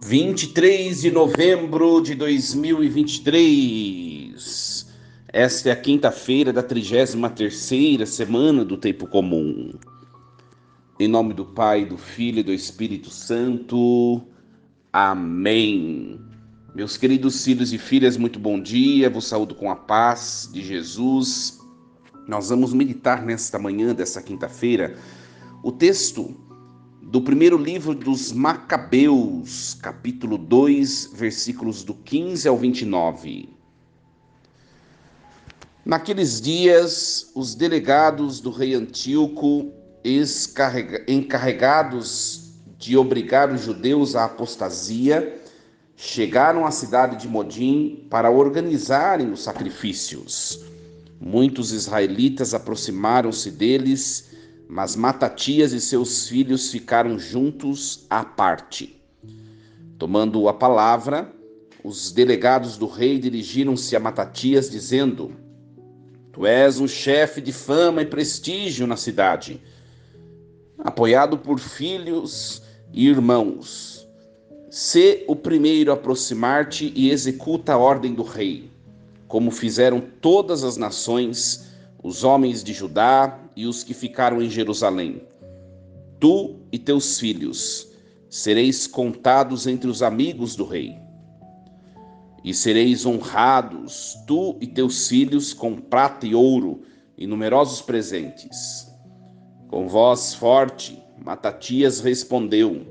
23 de novembro de 2023. Esta é a quinta-feira da 33ª semana do Tempo Comum. Em nome do Pai, do Filho e do Espírito Santo. Amém. Meus queridos filhos e filhas, muito bom dia. Vos saúdo com a paz de Jesus. Nós vamos meditar nesta manhã desta quinta-feira o texto do primeiro livro dos Macabeus, capítulo 2, versículos do 15 ao 29. Naqueles dias, os delegados do rei Antíoco, encarregados de obrigar os judeus à apostasia, chegaram à cidade de Modim para organizarem os sacrifícios. Muitos israelitas aproximaram-se deles, mas Matatias e seus filhos ficaram juntos à parte. Tomando a palavra, os delegados do rei dirigiram-se a Matatias, dizendo: Tu és um chefe de fama e prestígio na cidade, apoiado por filhos e irmãos. Sê o primeiro a aproximar-te e executa a ordem do rei, como fizeram todas as nações, os homens de Judá e os que ficaram em Jerusalém. Tu e teus filhos sereis contados entre os amigos do rei. E sereis honrados, tu e teus filhos, com prata e ouro e numerosos presentes. Com voz forte, Matatias respondeu: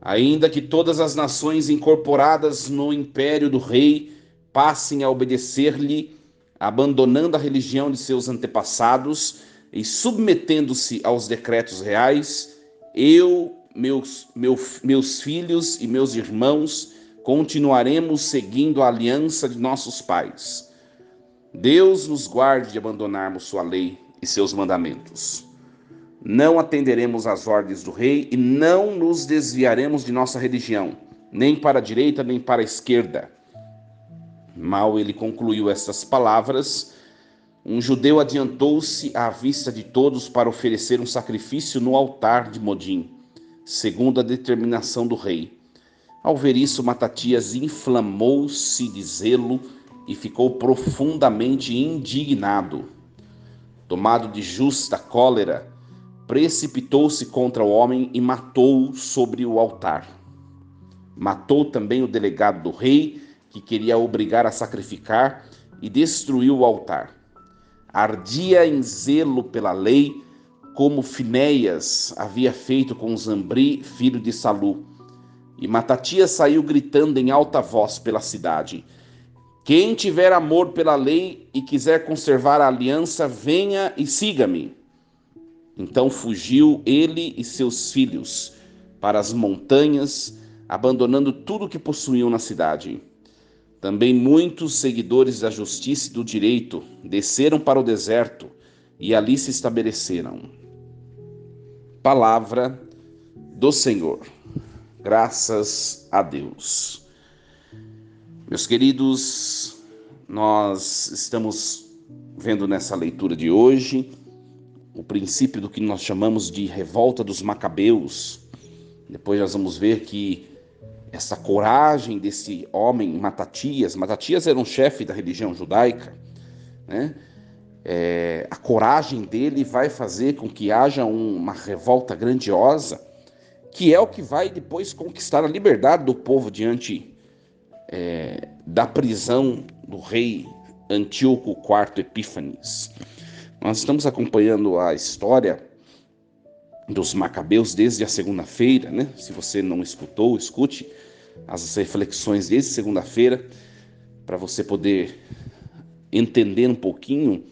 Ainda que todas as nações incorporadas no império do rei passem a obedecer-lhe, abandonando a religião de seus antepassados e submetendo-se aos decretos reais, eu, meus filhos e meus irmãos continuaremos seguindo a aliança de nossos pais. Deus nos guarde de abandonarmos sua lei e seus mandamentos. Não atenderemos às ordens do rei e não nos desviaremos de nossa religião, nem para a direita nem para a esquerda. Mal ele concluiu estas palavras, um judeu adiantou-se à vista de todos para oferecer um sacrifício no altar de Modim, segundo a determinação do rei. Ao ver isso, Matatias inflamou-se de zelo e ficou profundamente indignado. Tomado de justa cólera, precipitou-se contra o homem e matou-o sobre o altar. Matou também o delegado do rei, que queria obrigar a sacrificar, e destruiu o altar. Ardia em zelo pela lei, como Finéias havia feito com Zambri, filho de Salu. E Matatias saiu gritando em alta voz pela cidade: Quem tiver amor pela lei e quiser conservar a aliança, venha e siga-me. Então fugiu ele e seus filhos para as montanhas, abandonando tudo o que possuíam na cidade. Também muitos seguidores da justiça e do direito desceram para o deserto e ali se estabeleceram. Palavra do Senhor. Graças a Deus. Meus queridos, nós estamos vendo nessa leitura de hoje o princípio do que nós chamamos de revolta dos Macabeus. Depois nós vamos ver que essa coragem desse homem, Matatias era um chefe da religião judaica, né? A coragem dele vai fazer com que haja uma revolta grandiosa, que é o que vai depois conquistar a liberdade do povo diante da prisão do rei Antíoco IV Epífanes. Nós estamos acompanhando a história dos Macabeus desde a segunda-feira, né? Se você não escutou, escute as reflexões desde segunda-feira, para você poder entender um pouquinho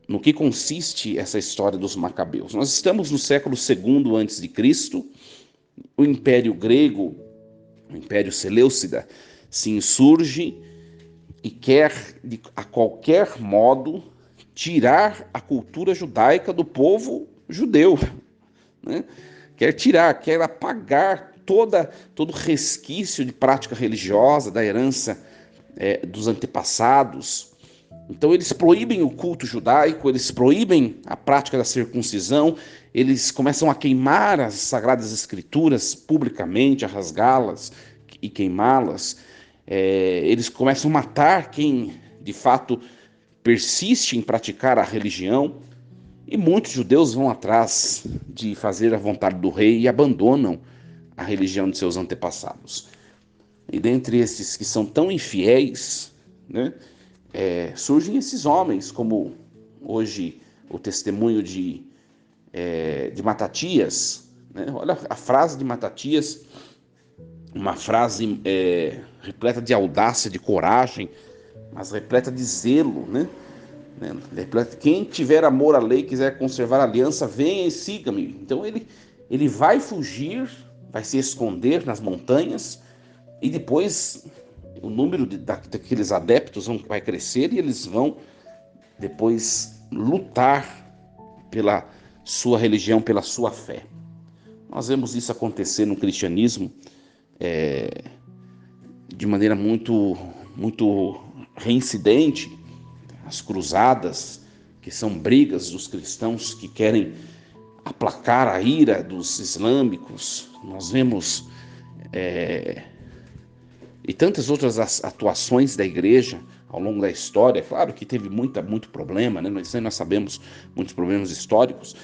no que consiste essa história dos Macabeus. Nós estamos no século II a.C., o Império Grego, o Império Seleucida, se insurge e quer, a qualquer modo, tirar a cultura judaica do povo judeu, né? Quer apagar todo resquício de prática religiosa, da herança dos antepassados. Então eles proíbem o culto judaico, eles proíbem a prática da circuncisão, eles começam a queimar as Sagradas Escrituras publicamente, a rasgá-las e queimá-las. Eles começam a matar quem de fato persiste em praticar a religião. E muitos judeus vão atrás de fazer a vontade do rei e abandonam a religião de seus antepassados. E dentre esses que são tão infiéis, né, surgem esses homens, como hoje o testemunho de Matatias. Né? Olha a frase de Matatias, uma frase repleta de audácia, de coragem, mas repleta de zelo, né? Quem tiver amor à lei e quiser conservar a aliança, venha e siga-me. Então ele vai fugir, vai se esconder nas montanhas, e depois o número daqueles adeptos vai crescer e eles vão depois lutar pela sua religião, pela sua fé. Nós vemos isso acontecer no cristianismo de maneira muito, muito reincidente. As cruzadas, que são brigas dos cristãos que querem aplacar a ira dos islâmicos. Nós vemos e tantas outras atuações da igreja ao longo da história. Claro que teve muito problema, né? Nós sabemos muitos problemas históricos,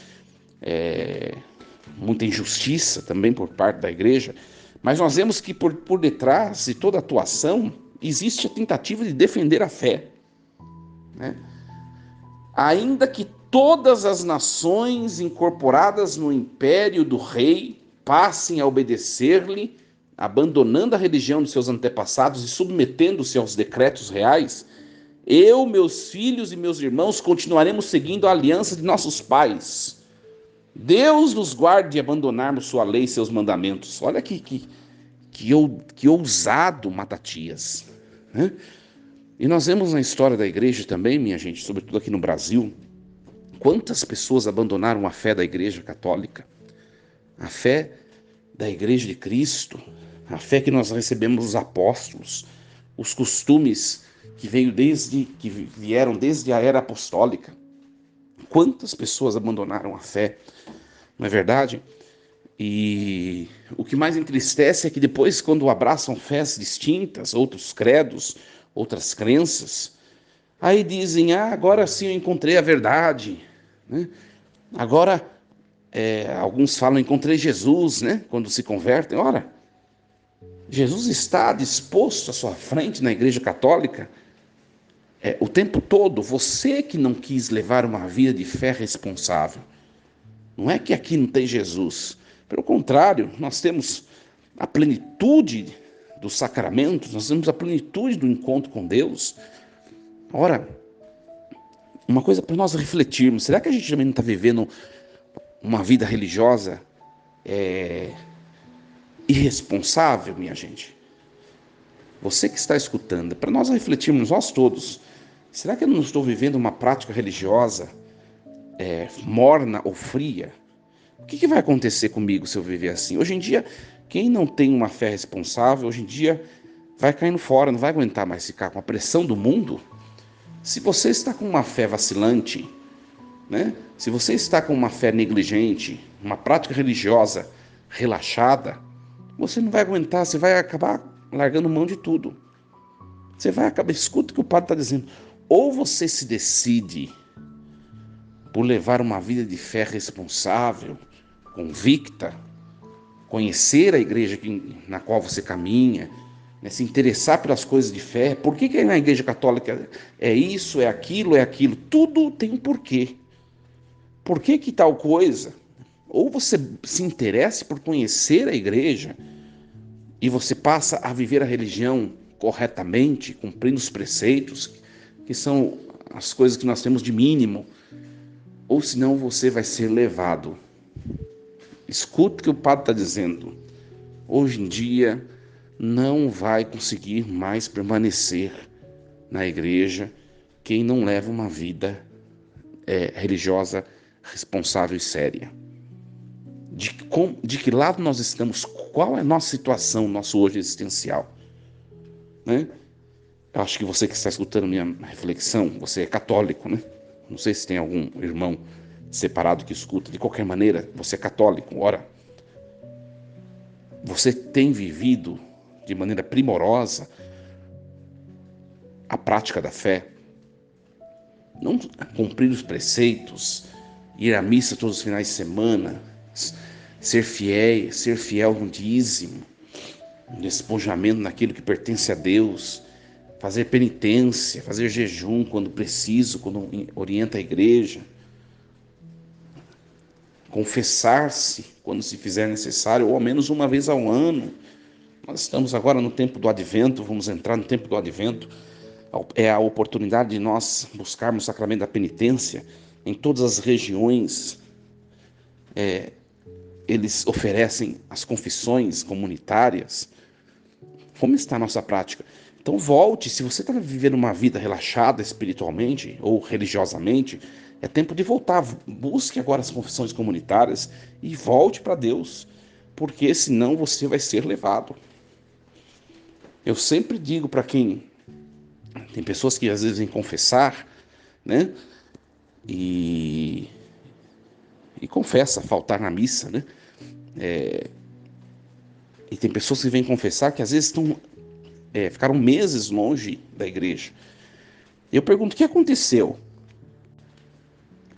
muita injustiça também por parte da igreja, mas nós vemos que por detrás de toda atuação existe a tentativa de defender a fé. Né? Ainda que todas as nações incorporadas no império do rei passem a obedecer-lhe, abandonando a religião de seus antepassados e submetendo-se aos decretos reais, eu, meus filhos e meus irmãos continuaremos seguindo a aliança de nossos pais. Deus nos guarde de abandonarmos sua lei e seus mandamentos. Olha que ousado Matatias, né? E nós vemos na história da igreja também, minha gente, sobretudo aqui no Brasil, quantas pessoas abandonaram a fé da igreja católica, a fé da igreja de Cristo, a fé que nós recebemos dos apóstolos, os costumes que vieram desde a era apostólica. Quantas pessoas abandonaram a fé, não é verdade? E o que mais entristece é que depois, quando abraçam fés distintas, outros credos, outras crenças, aí dizem, agora sim eu encontrei a verdade, né? Agora, alguns falam, encontrei Jesus, né? Quando se convertem. Ora, Jesus está disposto à sua frente na igreja católica o tempo todo. Você que não quis levar uma vida de fé responsável. Não é que aqui não tem Jesus. Pelo contrário, nós temos a plenitude dos sacramentos, nós temos a plenitude do encontro com Deus. Ora, uma coisa para nós refletirmos, será que a gente também não está vivendo uma vida religiosa irresponsável, minha gente? Você que está escutando, para nós refletirmos, nós todos, será que eu não estou vivendo uma prática religiosa morna ou fria? O que vai acontecer comigo se eu viver assim? Hoje em dia, quem não tem uma fé responsável, hoje em dia vai caindo fora, não vai aguentar mais ficar com a pressão do mundo. Se você está com uma fé vacilante, né? Se você está com uma fé negligente, uma prática religiosa relaxada, você não vai aguentar, você vai acabar largando mão de tudo. Você vai acabar, escuta o que o padre está dizendo, ou você se decide por levar uma vida de fé responsável, convicta, conhecer a igreja na qual você caminha, né, se interessar pelas coisas de fé. Por que na igreja católica é isso, é aquilo? Tudo tem um porquê. Por que tal coisa? Ou você se interessa por conhecer a igreja e você passa a viver a religião corretamente, cumprindo os preceitos, que são as coisas que nós temos de mínimo, ou senão você vai ser levado. Escuta o que o padre está dizendo. Hoje em dia não vai conseguir mais permanecer na igreja quem não leva uma vida religiosa responsável e séria. De que lado nós estamos? Qual é a nossa situação, nosso hoje existencial? Né? Eu acho que você que está escutando minha reflexão, você é católico, né? Não sei se tem algum irmão separado que escuta. De qualquer maneira, você é católico. Ora, você tem vivido de maneira primorosa a prática da fé. Não cumprir os preceitos, ir à missa todos os finais de semana, ser fiel no dízimo, no despojamento naquilo que pertence a Deus, fazer penitência, fazer jejum quando preciso, quando orienta a igreja, confessar-se quando se fizer necessário, ou ao menos uma vez ao ano. Nós estamos agora no tempo do Advento, vamos entrar no tempo do Advento. É a oportunidade de nós buscarmos o sacramento da penitência. Em todas as regiões, eles oferecem as confissões comunitárias. Como está a nossa prática? Então volte, se você está vivendo uma vida relaxada espiritualmente ou religiosamente, é tempo de voltar. Busque agora as confissões comunitárias e volte para Deus, porque senão você vai ser levado. Eu sempre digo para quem... Tem pessoas que às vezes vêm confessar, né? E confessa faltar na missa, né? E tem pessoas que vêm confessar que às vezes ficaram meses longe da igreja. Eu pergunto, o que aconteceu?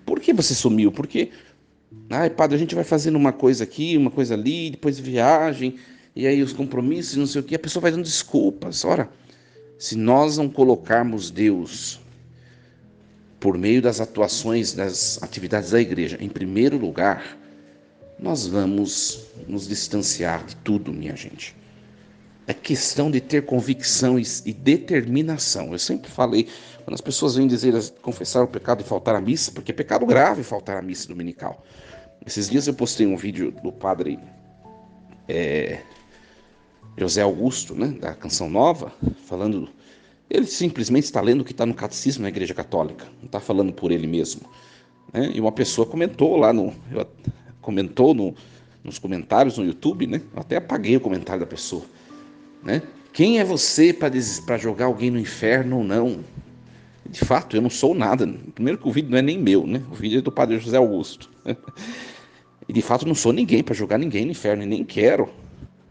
Por que você sumiu? Porque, ai, padre, a gente vai fazendo uma coisa aqui, uma coisa ali, depois viagem, e aí os compromissos, não sei o que, a pessoa vai dando desculpas. Ora, se nós não colocarmos Deus por meio das atuações, das atividades da igreja, em primeiro lugar, nós vamos nos distanciar de tudo, minha gente. É questão de ter convicção e determinação. Eu sempre falei, quando as pessoas vêm dizer, confessar o pecado de faltar à missa, porque é pecado grave faltar à missa dominical. Esses dias eu postei um vídeo do padre José Augusto, né, da Canção Nova, falando... Ele simplesmente está lendo o que está no catecismo da Igreja Católica, não está falando por ele mesmo, né? E uma pessoa comentou lá nos comentários no YouTube, né? Eu até apaguei o comentário da pessoa, né? Quem é você para jogar alguém no inferno ou não? De fato, eu não sou nada. Primeiro que o vídeo não é nem meu, né? O vídeo é do padre José Augusto. E de fato não sou ninguém para jogar ninguém no inferno, e nem quero.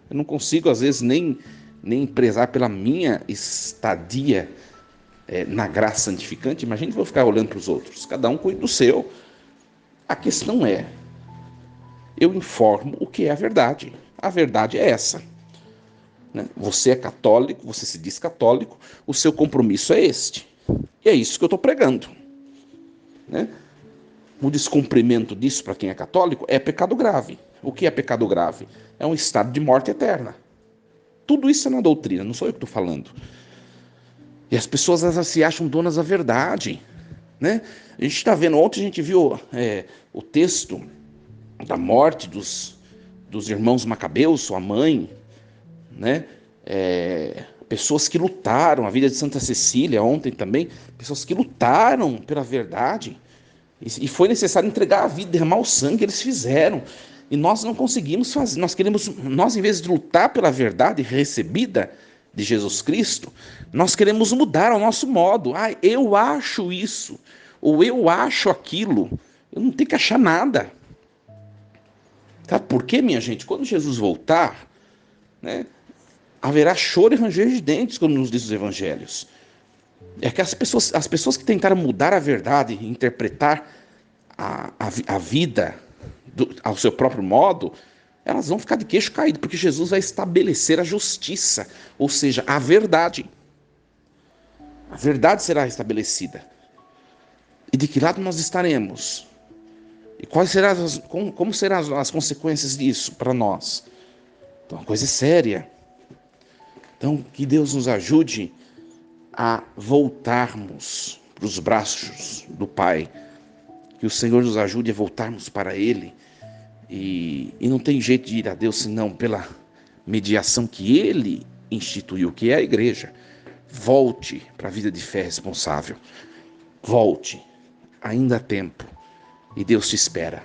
Eu não consigo, às vezes, nem prezar pela minha estadia na graça santificante. Imagina que eu vou ficar olhando para os outros. Cada um cuida do seu. A questão é, eu informo o que é a verdade. A verdade é essa, né? Você é católico, você se diz católico, o seu compromisso é este. E é isso que eu estou pregando, né? O descumprimento disso para quem é católico é pecado grave. O que é pecado grave? É um estado de morte eterna. Tudo isso é na doutrina, não sou eu que estou falando. E as pessoas elas se acham donas da verdade, né? A gente está vendo, ontem a gente viu o texto da morte dos irmãos Macabeus, sua mãe, né? Pessoas que lutaram, a vida de Santa Cecília ontem também, pessoas que lutaram pela verdade, e foi necessário entregar a vida, derramar o sangue, eles fizeram. E nós não conseguimos fazer, nós em vez de lutar pela verdade recebida de Jesus Cristo, nós queremos mudar ao nosso modo. Ah, eu acho isso, ou eu acho aquilo. Eu não tenho que achar nada. Sabe por quê, minha gente? Quando Jesus voltar, né, haverá choro e ranger de dentes, como nos diz os evangelhos. É que as pessoas que tentaram mudar a verdade, interpretar a vida ao seu próprio modo, elas vão ficar de queixo caído, porque Jesus vai estabelecer a justiça, ou seja, a verdade. A verdade será estabelecida. E de que lado nós estaremos? E como serão as consequências disso para nós? Então, a coisa é séria. Então, que Deus nos ajude a voltarmos para os braços do Pai. Que o Senhor nos ajude a voltarmos para Ele. E não tem jeito de ir a Deus senão pela mediação que Ele instituiu, que é a igreja. Volte para a vida de fé responsável. Volte. Ainda há tempo. E Deus te espera.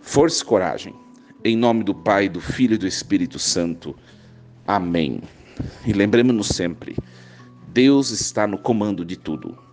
Força e coragem. Em nome do Pai, do Filho e do Espírito Santo. Amém. E lembremos-nos sempre, Deus está no comando de tudo.